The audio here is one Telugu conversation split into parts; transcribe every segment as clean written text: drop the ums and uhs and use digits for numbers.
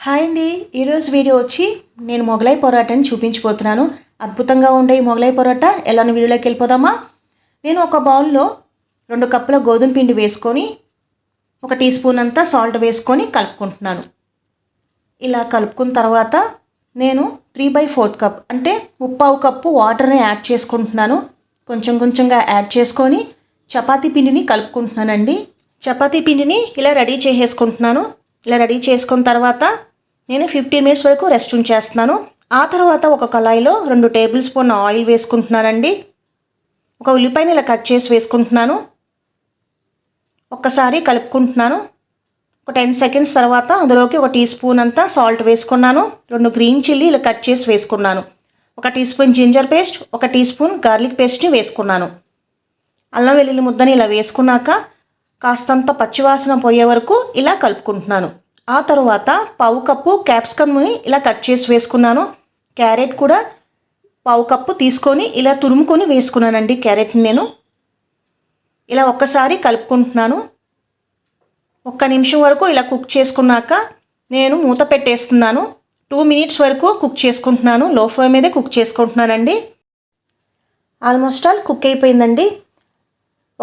హాయ్ అండి. ఈరోజు వీడియో వచ్చి నేను మొగలై పొరాటాని చూపించబోతున్నాను. అద్భుతంగా ఉండే ఈ మొగలై పొరాటా ఎలానో వీడియోలోకి వెళ్ళిపోదామా. నేను ఒక బౌల్లో 2 కప్పుల గోధుమ పిండి వేసుకొని 1 టీ స్పూన్ అంతా సాల్ట్ వేసుకొని కలుపుకుంటున్నాను. ఇలా కలుపుకున్న తర్వాత నేను 3/4 కప్ అంటే 3/4 కప్పు వాటర్ని యాడ్ చేసుకుంటున్నాను. కొంచెం కొంచెంగా యాడ్ చేసుకొని చపాతీ పిండిని కలుపుకుంటున్నానండి. చపాతీ పిండిని ఇలా రెడీ చేసేసుకుంటున్నాను. ఇలా రెడీ చేసుకున్న తర్వాత నేను 15 మినిట్స్ వరకు రెస్ట్ ఉంచేస్తున్నాను. ఆ తర్వాత ఒక కళాయిలో 2 టేబుల్ స్పూన్ ఆయిల్ వేసుకుంటున్నానండి. ఒక ఉల్లిపాయని ఇలా కట్ చేసి వేసుకుంటున్నాను. ఒక్కసారి కలుపుకుంటున్నాను. ఒక 10 సెకండ్స్ తర్వాత అందులోకి 1 టీ స్పూన్ అంతా సాల్ట్ వేసుకున్నాను. 2 గ్రీన్ చిల్లీ ఇలా కట్ చేసి వేసుకున్నాను. 1 teaspoon ginger paste, 1 teaspoon garlic పేస్ట్ని వేసుకున్నాను. అల్లం వెల్లుల్లి ముద్దని ఇలా వేసుకున్నాక కాస్తంత పచ్చివాసన పోయే వరకు ఇలా కలుపుకుంటున్నాను. ఆ తర్వాత 1/4 కప్పు క్యాప్సికమ్ని ఇలా కట్ చేసి వేసుకున్నాను. క్యారెట్ కూడా 1/4 కప్పు తీసుకొని ఇలా తురుముకొని వేసుకున్నానండి. క్యారెట్ని నేను ఇలా ఒక్కసారి కలుపుకుంటున్నాను. 1 నిమిషం వరకు ఇలా కుక్ చేసుకున్నాక నేను మూత పెట్టేస్తున్నాను. 2 మినిట్స్ వరకు కుక్ చేసుకుంటున్నాను. లో ఫ్లేమ్ మీదే కుక్ చేసుకుంటున్నానండి. ఆల్మోస్ట్ ఆల్ కుక్ అయిపోయిందండి.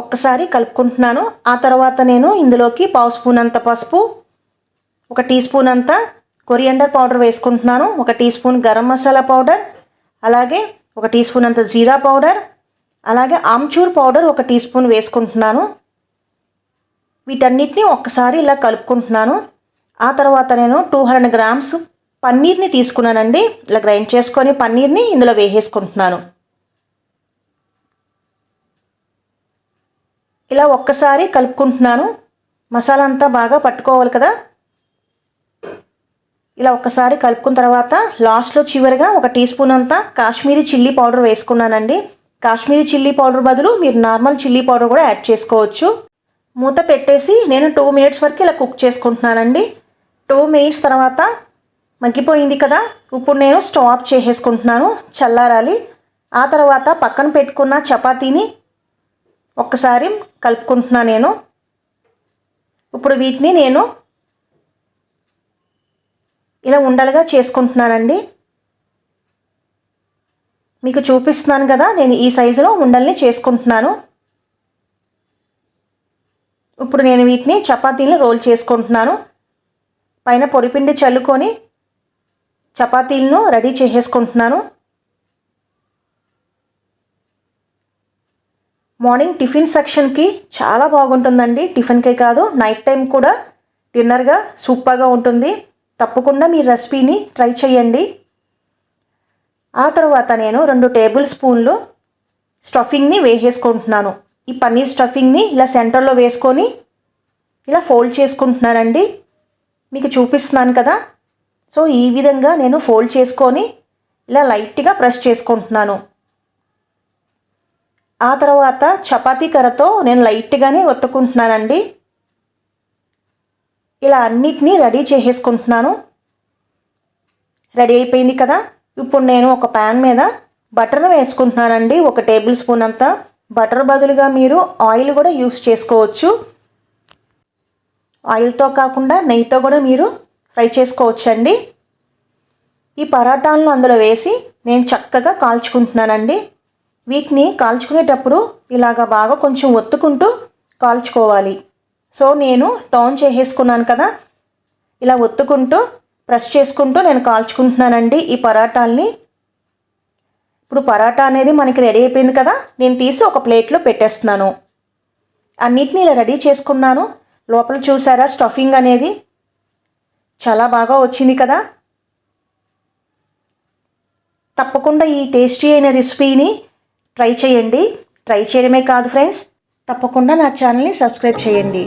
ఒక్కసారి కలుపుకుంటున్నాను. ఆ తర్వాత నేను ఇందులోకి 1/2 స్పూన్ అంత పసుపు, 1 టీ స్పూన్ అంతా కొరియాండర్ పౌడర్ వేసుకుంటున్నాను. 1 teaspoon garam masala powder, అలాగే 1 టీ స్పూన్ అంత జీరా పౌడర్, అలాగే ఆమ్చూర్ పౌడర్ 1 టీ స్పూన్ వేసుకుంటున్నాను. వీటన్నిటిని ఒక్కసారి ఇలా కలుపుకుంటున్నాను. ఆ తర్వాత నేను 200 గ్రామ్స్ పన్నీర్ని తీసుకున్నానండి. ఇలా గ్రైండ్ చేసుకొని పన్నీర్ని ఇందులో వేసేసుకుంటున్నాను. ఇలా ఒక్కసారి కలుపుకుంటున్నాను. మసాలా అంతా బాగా పట్టుకోవాలి కదా. ఇలా ఒక్కసారి కలుపుకున్న తర్వాత లాస్ట్లో చివరిగా 1 టీ స్పూన్ అంతా కాశ్మీరీ చిల్లీ పౌడర్ వేసుకున్నానండి. కాశ్మీరీ చిల్లీ పౌడర్ బదులు మీరు నార్మల్ చిల్లీ పౌడర్ కూడా యాడ్ చేసుకోవచ్చు. మూత పెట్టేసి నేను 2 మినిట్స్ వరకు ఇలా కుక్ చేసుకుంటున్నానండి. 2 మినిట్స్ తర్వాత మగ్గిపోయింది కదా. ఇప్పుడు నేను స్టవ్ ఆఫ్ చేసేసుకుంటున్నాను. చల్లారాలి. ఆ తర్వాత పక్కన పెట్టుకున్న చపాతీని ఒక్కసారి కలుపుకుంటున్నాను నేను. ఇప్పుడు వీటిని నేను ఇలా ఉండలుగా చేసుకుంటున్నానండి. మీకు చూపిస్తున్నాను కదా, నేను ఈ సైజులో ఉండల్ని చేసుకుంటున్నాను. ఇప్పుడు నేను వీటిని చపాతీలను రోల్ చేసుకుంటున్నాను. పైన పొడిపిండి చల్లుకొని చపాతీలను రెడీ చేసేసుకుంటున్నాను. మార్నింగ్ టిఫిన్ సెక్షన్కి చాలా బాగుంటుందండి. టిఫిన్కే కాదు, నైట్ టైం కూడా డిన్నర్గా సూపర్గా ఉంటుంది. తప్పకుండా మీ రెసిపీని ట్రై చేయండి. ఆ తర్వాత నేను 2 టేబుల్ స్పూన్లు స్టఫింగ్ని వేసేసుకుంటున్నాను. ఈ పన్నీర్ స్టఫింగ్ని ఇలా సెంటర్లో వేసుకొని ఇలా ఫోల్డ్ చేసుకుంటున్నానండి. మీకు చూపిస్తున్నాను కదా. సో ఈ విధంగా నేను ఫోల్డ్ చేసుకొని ఇలా లైట్గా ప్రెస్ చేసుకుంటున్నాను. ఆ తర్వాత చపాతీ కర్రతో నేను లైట్గానే ఒత్తుకుంటున్నానండి. ఇలా అన్నిటినీ రెడీ చేసేసుకుంటున్నాను. రెడీ అయిపోయింది కదా. ఇప్పుడు నేను ఒక ప్యాన్ మీద బటర్ను వేసుకుంటున్నానండి. 1 టేబుల్ స్పూన్ అంతా. బటర్ బదులుగా మీరు ఆయిల్ కూడా యూస్ చేసుకోవచ్చు. ఆయిల్తో కాకుండా నెయ్యితో కూడా మీరు ఫ్రై చేసుకోవచ్చండి. ఈ పరాటాలను అందులో వేసి నేను చక్కగా కాల్చుకుంటున్నానండి. వీటిని కాల్చుకునేటప్పుడు ఇలాగా బాగా కొంచెం ఒత్తుకుంటూ కాల్చుకోవాలి. సో నేను టర్న్ చేసేసుకున్నాను కదా. ఇలా ఒత్తుకుంటూ ప్రెస్ చేసుకుంటూ నేను కాల్చుకుంటున్నానండి ఈ పరాటాల్ని. ఇప్పుడు పరాటా అనేది మనకి రెడీ అయిపోయింది కదా. నేను తీసి ఒక ప్లేట్లో పెట్టేస్తున్నాను. అన్నిటినీ ఇలా రెడీ చేసుకున్నాను. లోపల చూసారా స్టఫింగ్ అనేది చాలా బాగా వచ్చింది కదా. తప్పకుండా ఈ టేస్టీ అయిన రెసిపీని ట్రై చేయండి. ట్రై చేయడమే కాదు ఫ్రెండ్స్, తప్పకుండా నా ఛానల్ని సబ్స్క్రైబ్ చేయండి.